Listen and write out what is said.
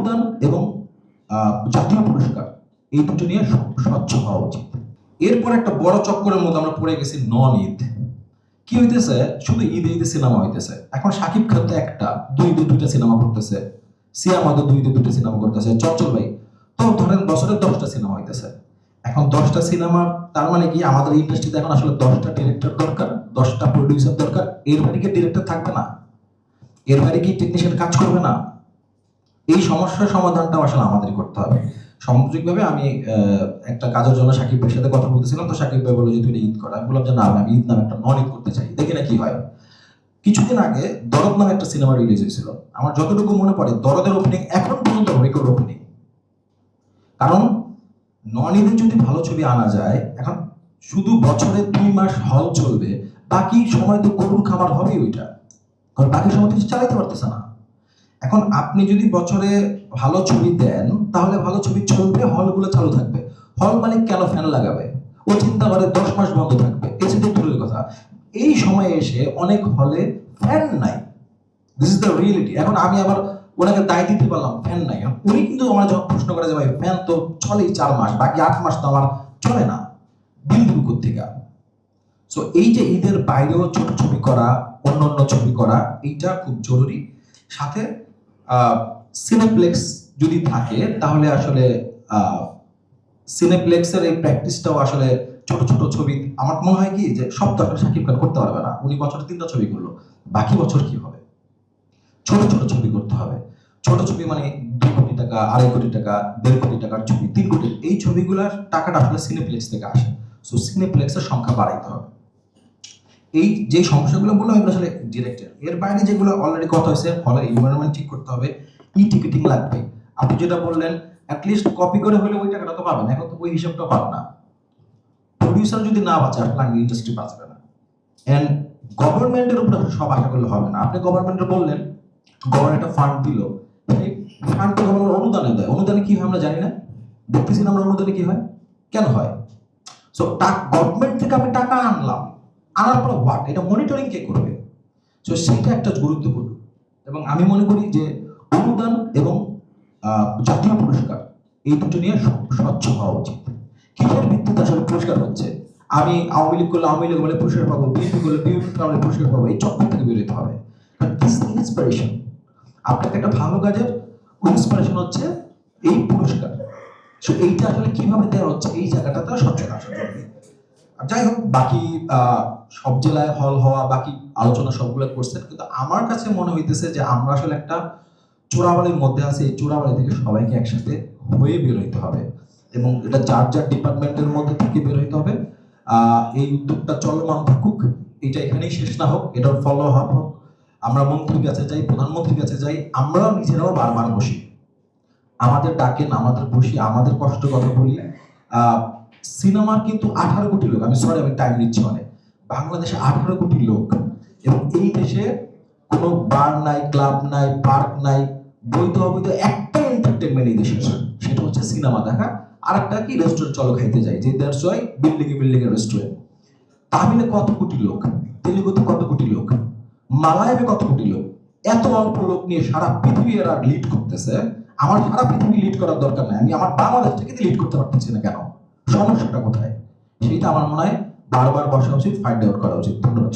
অনুদান এবং জাতীয় পুরস্কার এই দুটো নিয়ে স্বচ্ছ হওয়া উচিত। এরপর একটা বড় চক্করের মধ্যে আমরা পড়ে গেছি নন ঈদ। কি হইতেছে, শুধু ঈদে ঈদে সিনেমা হইতেছে। এখন শাকিব খান তো একটা দুইটা সিনেমা করতেছে, সিয়াম হয়তো দুইটা সিনেমা করতেছে, চঞ্চল ভাই তো ধরেন বছরে 10টা সিনেমা হইতেছে। এখন 10টা সিনেমা, তার মানে কি আমাদের ইন্ডাস্ট্রিতে এখন আসলে 10টা ডিরেক্টর দরকার, 10টা প্রডিউসার দরকার। এর বাইরে কি ডিরেক্টর থাকবে না? এর বাইরে কি টেকনিশিয়ান কাজ করবে না? এই সমস্যার সমাধানটা আসলে আমাদের করতে হবে। সামগ্রিকভাবে আমি একটা কাজের জন্য সাকিব ভাইয়ের সাথে কথা বলতেছিলাম, তো সাকিব ভাই বলল যে তুই ঈদ করা, বললাম যে না আমি ঈদ নামে একটা নন ঈদ করতে চাই, দেখি না কি হয়। কিছুদিন আগে দরদ নামে একটা সিনেমা রিলিজ হয়েছিল। আমার যতটুকু মনে পড়ে দরদের ওপেনিং এখন পর্যন্ত রেকর্ড ওপেনিং। কারণ নন ঈদের যদি ভালো ছবি আনা যায়, এখন শুধু বছরে 2 মাস হল চলবে, বাকি সময় তো গরুর খামার হবেই ওইটা, কারণ বাকি সময় কিছু চালাতে পারতেছে না। এখন আপনি যদি বছরে ভালো ছবি দেন তাহলে ভালো ছবি চলবে, হলগুলো চালু থাকবে। হল মালিক কেন ফ্যান লাগাবে? ও চিন্তা করে 10 মাস বন্ধ থাকবে, এসে তো দূরের কথা। এই সময়ে এসে অনেক হলে ফ্যান নাই। This is the reality. এখন আমি আবার ওনাকে দায় দিতে পারলাম ফ্যান নাই, উনি কিন্তু আমার যখন প্রশ্ন করে যে ভাই ফ্যান তো চলেই 4 মাস, বাকি 8 মাস তো আমার চলে না, বিল দিব কোত্থেকে? সো এই যে ঈদের বাইরেও ছোট ছবি করা, অন্য ছবি করা, এইটা খুব জরুরি। সাথে সিনেপ্লেক্স যদি থাকে তাহলে আসলে সিনেপ্লেক্সের এই প্র্যাকটিসটাও আসলে ছোট ছোট ছবি, আমার মনে হয় কি যে সব তো আসলে শাকিব খান করতে পারবে না। উনি বছরে 3টা ছবি করলো, বাকি বছর কি হবে? ছোট ছোট ছবি করতে হবে। ছোট ছবি মানে 2 কোটি টাকা, 2.5 কোটি টাকা, 1.5 কোটি টাকার ছবি, 3 কোটি, এই ছবিগুলোর টাকাটা আসলে সিনেপ্লেক্স থেকে আসে। সো সিনেপ্লেক্সের সংখ্যা বাড়াইতে হবে। এই যে সমস্যাগুলো বললাম এগুলো আসলে ডিরেক্টের। এর বাইরে যেগুলো অলরেডি কথা হয়েছে, হলের এনভায়রনমেন্ট ঠিক করতে হবে, ই টিকিটিং লাগবে। আপনি যেটা বললেন অ্যাটলিস্ট কপি করে হলে ওই টাকাটা তো পাবেন, এখন তো ওই হিসাবটা পাবেন না। প্রডিউসার যদি না বাঁচে আসলে ইন্ডাস্ট্রি বাঁচবে না। এন্ড গভর্নমেন্টের উপর সব আশা করলে হবে না। আপনি গভর্নমেন্টে বললেন, গভর্নমেন্ট একটা ফান্ড দিল, সেই ফান্ড তো গভর্নমেন্ট অনুদানে দেয়। অনুদানে কি হয় আমরা জানি না, দেখতেছি না আমরা অনুদানে কি হয়, কেন হয়? সো গভর্নমেন্ট থেকে আমি টাকা আনলাম, আনার পর হোয়াট, এটা মনিটরিং কে করবে? সো সেটা একটা গুরুত্বপূর্ণ। এবং আমি মনে করি যে অনুদান এবং জাতীয় পুরস্কার এই দুটো নিয়ে স্বচ্ছ হওয়া উচিত। কিসের ভিত্তিতে আসলে পুরস্কার হচ্ছে? আমি আওয়ামী লীগ করলে আওয়ামী লীগ বলে পুরস্কার পাবো, বিএনপি করলে বিএনপি বলে পুরস্কার পাবো, এই চক্কর থেকে বেরোতে হবে। দিস ইন্সপিরেশন, আপনাকে একটা ভালো কাজের ইন্সপিরেশন হচ্ছে এই পুরস্কার। সো এইটা আসলে কিভাবে দেওয়া হচ্ছে, এই জায়গাটাতে স্বচ্ছতা আসা জরুরি। যাই হোক, বাকি সব জেলায় হল হওয়া, বাকি আলোচনা সবগুলো করছেন, কিন্তু আমার কাছে মনে হইতেছে যে আমরা আসলে একটা চোরাবালির মধ্যে আছে। এই চোরাবালি থেকে সবাইকে একসাথে হয়ে বের হইতে হবে এবং এটা যার যার ডিপার্টমেন্টের মধ্যে থেকে বের হইতে হবে। এই উদ্যোগটা চলমান থাকুক, এটা এখানেই শেষ না হোক, এটার ফলো আপ হোক। আমরা মন্ত্রীর কাছে যাই, প্রধানমন্ত্রীর কাছে যাই, আমরাও নিজেরাও বারবার বসি, আমাদের ডাকেন, আমাদের বসি, আমাদের কষ্ট কথা বলি। সিনেমার কিন্তু 18 কোটি লোক, আমি টাইম নিচ্ছি অনেক, বাংলাদেশে 18 কোটি লোক, এবং এই দেশে কোনো বার নাই, ক্লাব নাই, পার্ক নাই, বৈধ অবৈধ একটা এন্টারটেনমেন্ট এই দেশে, সেটা হচ্ছে সিনেমা দেখা। আর একটা কি, রেস্টুরেন্ট চলো খাইতে যাই, যে that's why building a restaurant. তামিলে কত কোটি লোক, তেলেগুতে কত কোটি লোক, মালায়ামে কত কোটি লোক, এত অল্প লোক নিয়ে সারা পৃথিবী এরা লিড করতেছে। আমার সারা পৃথিবী লিড করার দরকার নাই, আমি আমার বাংলাদেশটাকে লিড করতে পারতেছি না কেন? সমস্যাটা কোথায়? সেইটা আমার মনে হয় বারবার বসা উচিত, ফাইন্ড আউট করা উচিত। ধন্যবাদ।